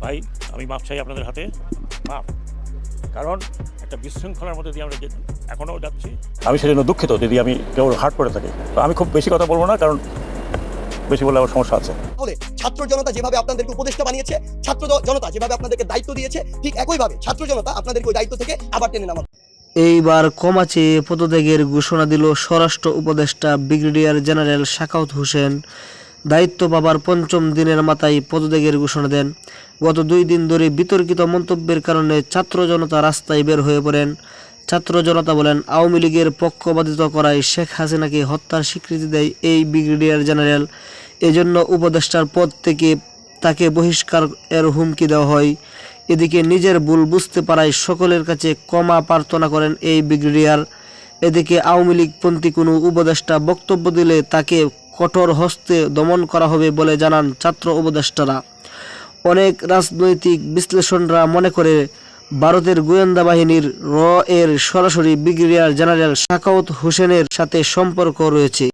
ভাই আমি মাপ চাই আপনাদের হাতে, মাপ। কারণ একটা বিশৃঙ্খলার মধ্যে দিয়ে আমরা এখনও যাচ্ছি। আমি সেজন্য দুঃখিত যদি আমি কেউ হার্ট করে থাকি। তো আমি খুব বেশি কথা বলবো না, কারণ বেশি বললে আমার সমস্যা আছে। বলে ছাত্র জনতা যেভাবে আপনাদেরকে উপদেষ্টা বানিয়েছে, ছাত্র জনতা যেভাবে আপনাদেরকে দায়িত্ব দিয়েছে, ঠিক একইভাবে ছাত্র জনতা আপনাদেরকে ওই দায়িত্ব থেকে আবার টেনে নামাবে। এইবার ক্ষমা চেয়ে পদত্যাগের ঘোষণা দিল স্বরাষ্ট্র উপদেষ্টা ব্রিগেডিয়ার জেনারেল সাখাওয়াত হোসেন। দায়িত্ব পাবার পঞ্চম দিনের মাথায় পদত্যাগের ঘোষণা দেন। গত 2 দিন ধরে বিতর্কিত মন্তব্যের কারণে ছাত্র জনতা রাস্তায় বের হয়ে পড়েন। ছাত্র জনতা বলেন, আওয়ামী লীগের পক্ষপাতিত্ব করায় শেখ হাসিনাকে হত্যার স্বীকৃতি দেয় এই ব্রিগেডিয়ার জেনারেল। এজন্য উপদেষ্টার পদ থেকে তাকে বহিষ্কার এর হুমকি দেওয়া হয়। এদিকে নিজের ভুল বুঝতে পারায় সকলের কাছে ক্ষমা প্রার্থনা করেন এই ব্রিগেডিয়ার। এদিকে আওয়ামী লীগপন্থী কোনো উপদেষ্টা বক্তব্য দিলে তাকে কঠোর হস্তে দমন করা হবে বলে জানান ছাত্র উপদেষ্টারা। অনেক রাজনৈতিক বিশ্লেষকরা মনে করে ভারতের গোয়েন্দা বাহিনীর র এর সরাসরি ব্রিগেডিয়ার জেনারেল সাখাওয়াত হোসেনের সাথে সম্পর্ক রয়েছে।